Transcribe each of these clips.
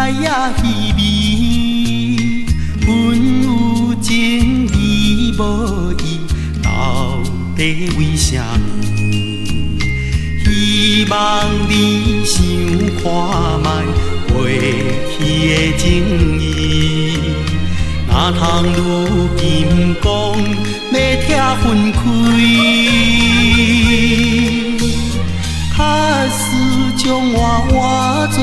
爱也稀微，阮有情伊无意，到底为什么？希望你想看卖过去的情谊，哪通如今讲要拆分开？假使将我换做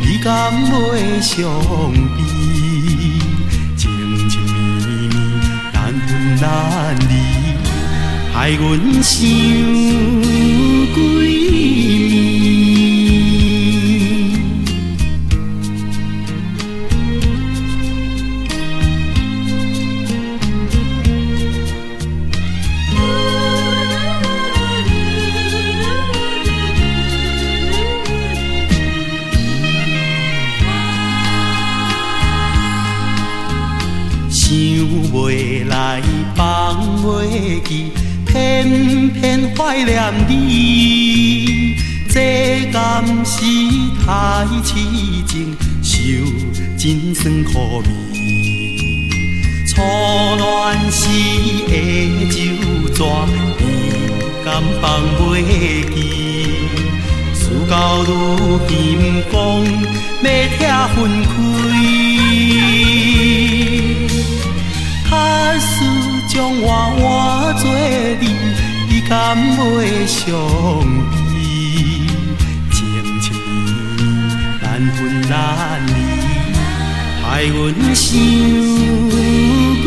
你敢袂伤悲？情情绵绵，难分难离，害阮想几暝。想袂来，放袂记，偏偏怀念你。这敢是太痴情，受真酸苦味。初恋时的酒泉，你敢放袂记？事到如今讲要拆分开。假使将我换做你敢袂伤悲？情情绵绵，难分难离，害阮想几暝。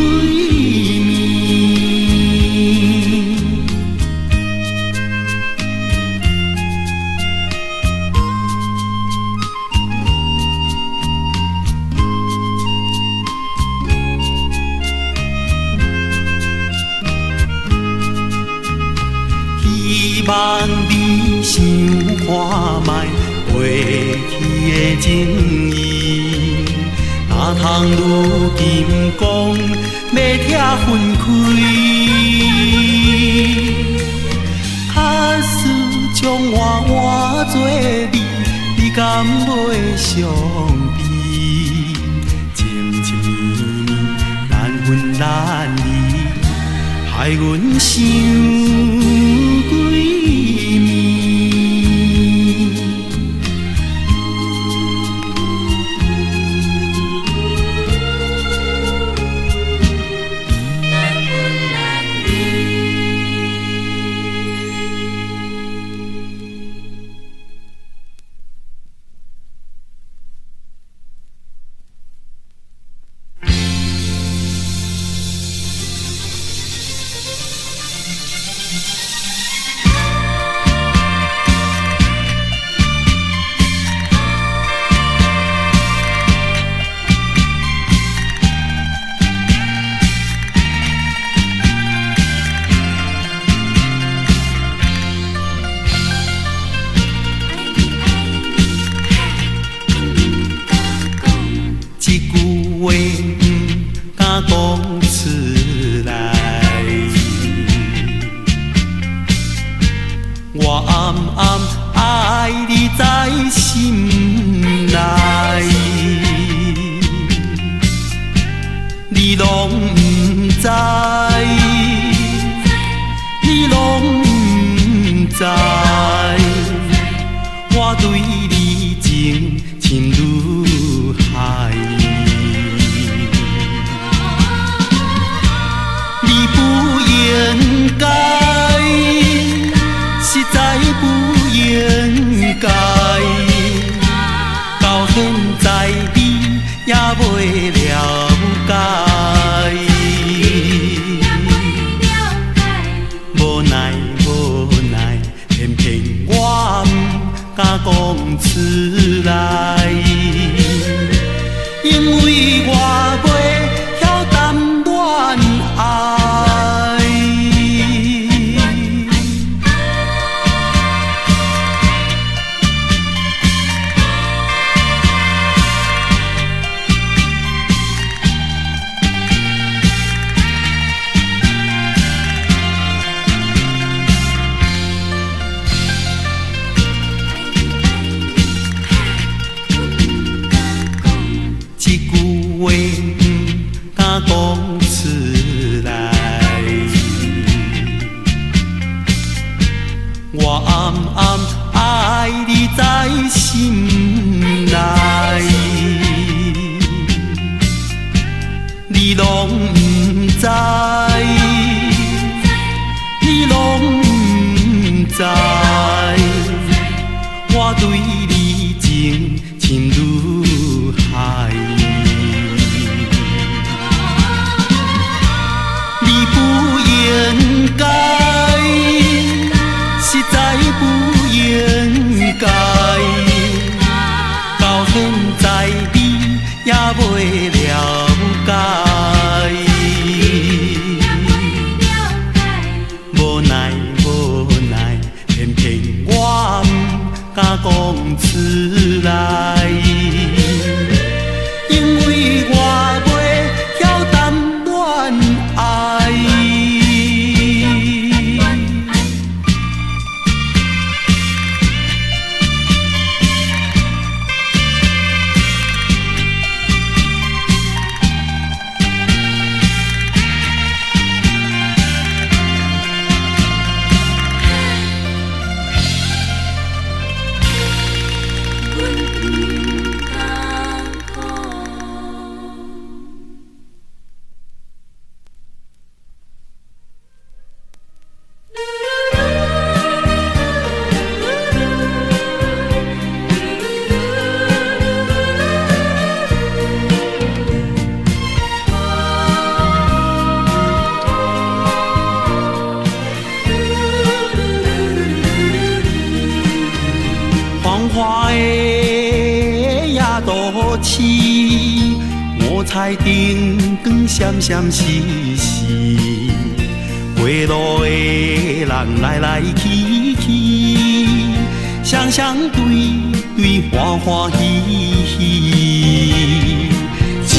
希望你想看卖过去的情谊，哪通如今讲要拆分开？假使将我换做你敢袂伤悲？情情绵绵，难分难离，害阮想几暝。心如海。你不应该，实在不应该，到现在你也未了解。无奈无奈，偏偏我不敢讲出来，因为我袂晓谈恋爱。繁华的夜都市，我彩灯光闪闪烁烁，过路的人来来去去，双双对对欢欢喜喜。只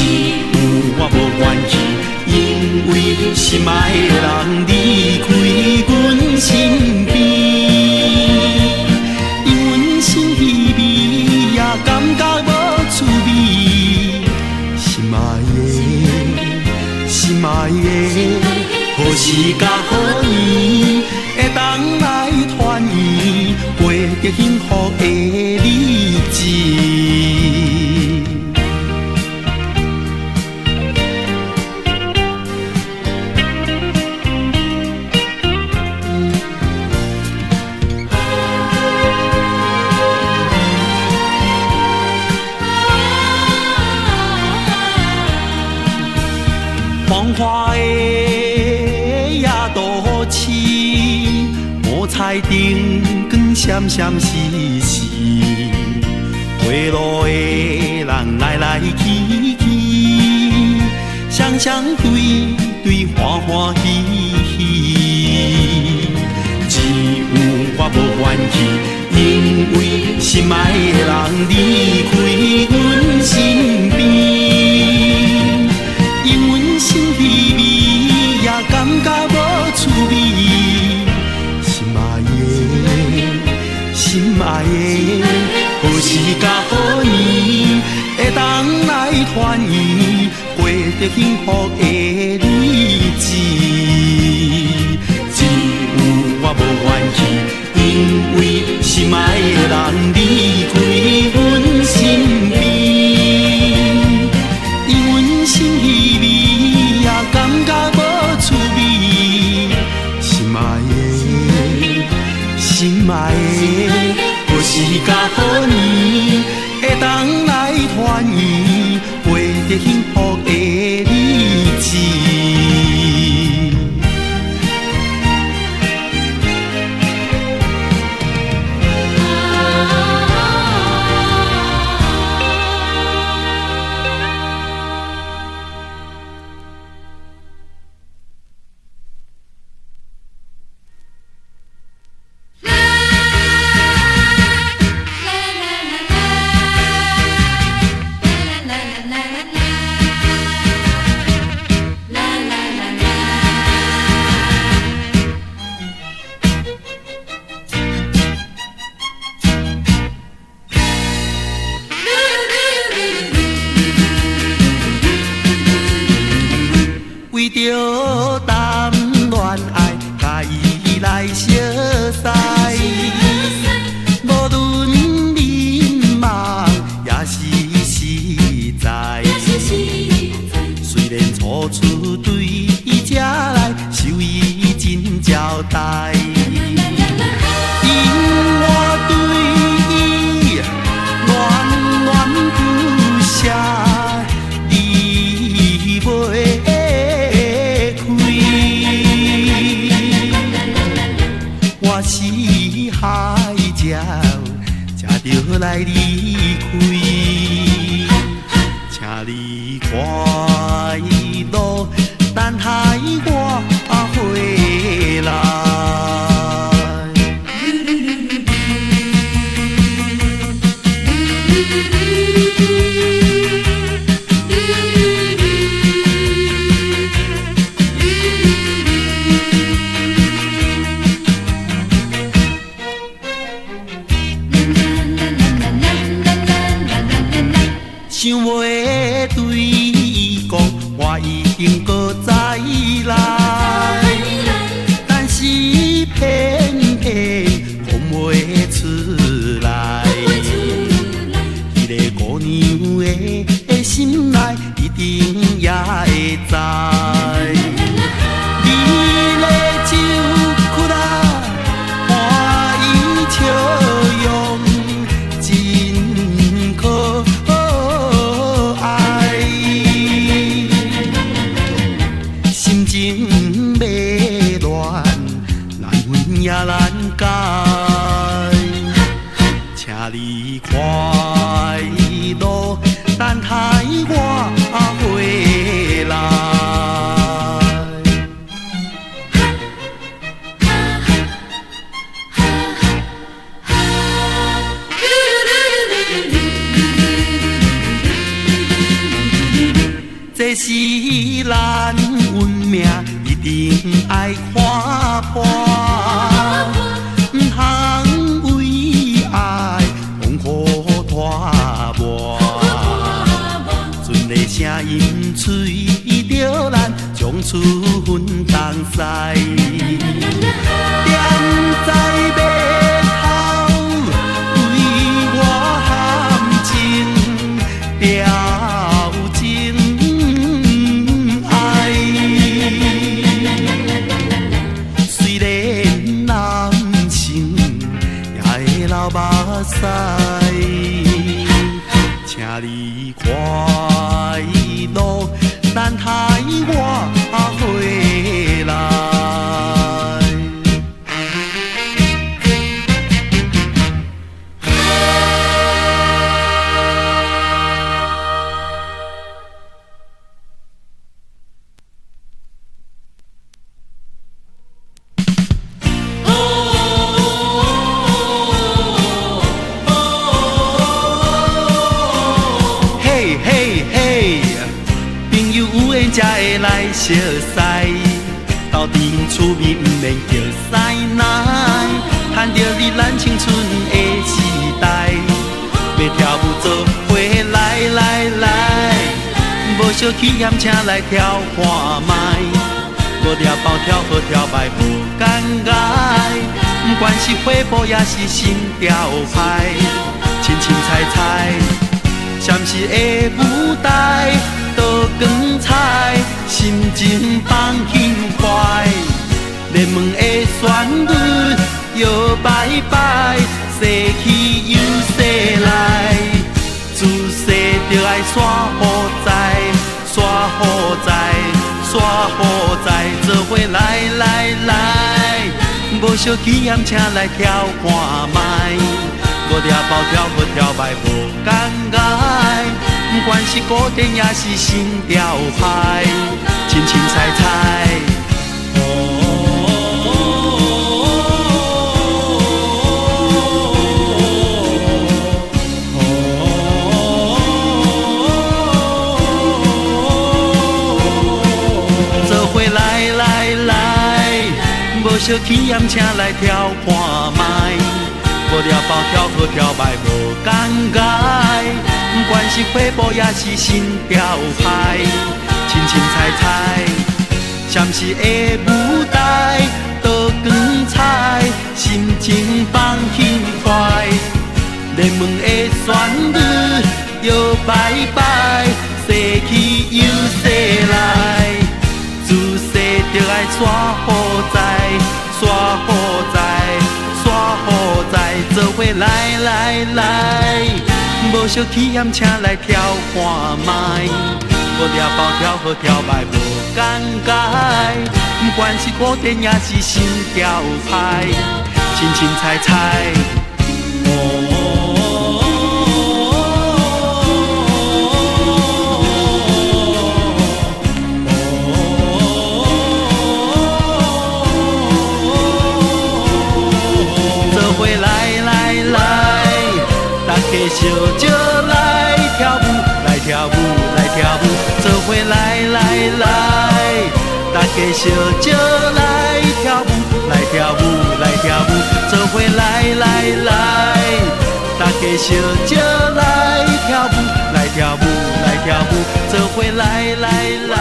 有我无愿去，因为心爱的人离开阮身边。感觉无趣味，心爱的，心爱的，何时甲何年会当来团圆，过着幸福的日子？繁华的夜都市，五彩灯光闪闪烁烁，过路的人来来去去，双双对对欢欢喜喜。只有我无愿去，因为心爱的人离开阮身边。因阮心稀微，也感觉无趣味。心爱的，心爱的，何时甲何年会当来团圆，过着幸福的日子？只有我无愿去，因为心爱的人离开阮身边。因阮心稀微，也感觉无趣味。心爱的，心爱的，何时甲何年会当来团圆，过着幸福的日子？为着谈恋爱，甲伊来相识，无论迷茫也是实在。虽然初次对伊这来，受伊真招待，因我对伊恋恋快乐，等待我回来。想袂对伊讲，我一定搁再来，但是偏偏讲袂出来。迄个姑娘的心内一定也会知，你的手骨啊，看伊笑容真可。心情袂乱，难分也难解，请你快乐，等待我回来。这是咱运命，一定爱看破，不通为爱痛苦拖磨。阵个声音吹着咱将出分东西，踮在码头为我含情表情。虽然男性也会流目屎，请你快乐，等待我回来。才会来相识，斗阵厝面不免叫师奶，趁着你咱青春的时代，要跳舞做伙来，无小气嫌请来跳看卖，无跳包跳好跳摆无尴尬，不管是花步也是心跳派，清清彩彩，闪烁的舞台。刀光彩，心情放轻快，热门的旋律摇摆摆，逝去又逝来，自细就爱耍好在，耍好在，耍好在，做伙来，无小气嫌请来跳看卖，无跳包跳好跳摆无尴尬。不管是古典也是新调派，清清彩彩。做伙来，无小气嫌请来跳看卖，无跳包跳好跳摆无尴尬。不管是花步也是新调派，清清彩彩，闪烁的舞台，刀光彩，心情放轻快，热门的旋律摇摆摆，逝去又逝来，自细就爱耍好在，耍好在，耍好在，做伙来。无小气嫌请来跳看卖，无跳包跳好跳摆无尴尬，不管是古典也是新调派，清清彩彩。烧酒来跳舞，来跳舞，来跳舞，做伙来来来。大家烧酒来跳舞，来跳舞，来跳舞，做伙来来来。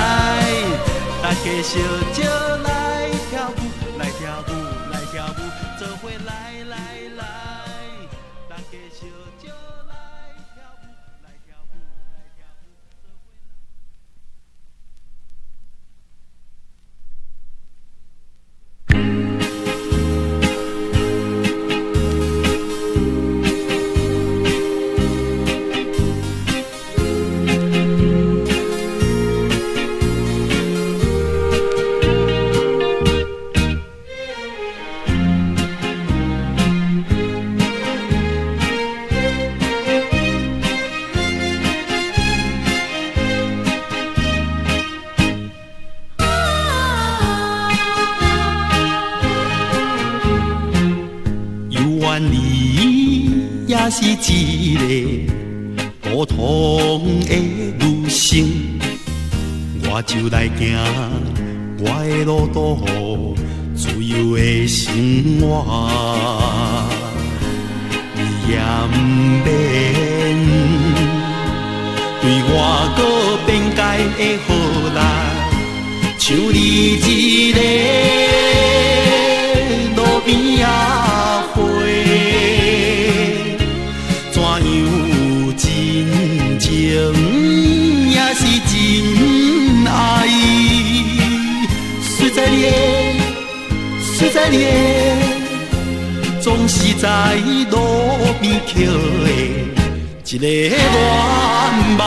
大家烧酒来跳舞，来跳舞，来跳舞，做伙来来来。大家烧酒来跳舞，来跳舞，来跳舞，做伙来。你也是一个普通的女性，我就来行我的路途，自由的生活。你也不免对我搁辩解的好啦，像你一个路边啊。也是真爱，实在你，总是在路边捡的一个恋梦。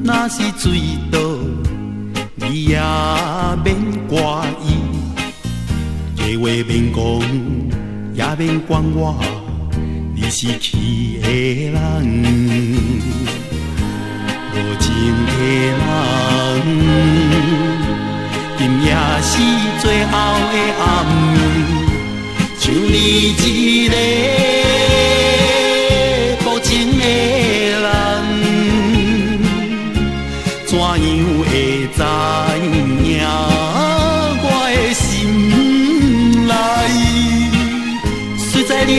若是水倒，你也免怪伊，假话免讲，也免管我，你是去的人，无情的人，今夜是最后的暗暝，像你一个无情的人。怎样会知影我的心内？实在你，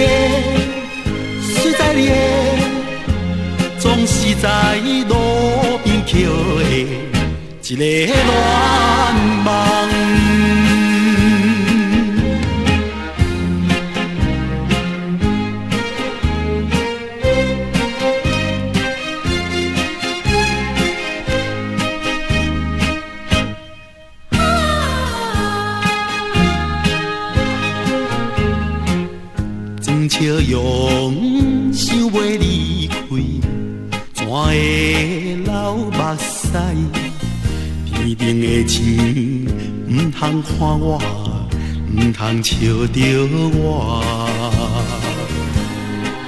总是在路边捡的一个恋梦。笑容想袂离开，怎会流目屎？天顶的星唔通看我，唔通笑着我。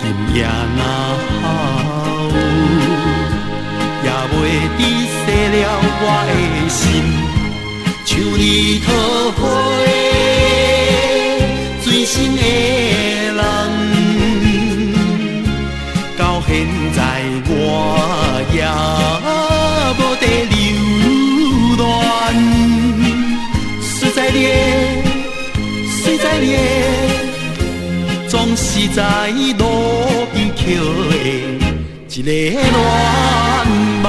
今夜若好，也袂抵洗了我的心，像日桃花水深的。到现在我也无地留恋，实在你，总是在路边捡的一个恋梦。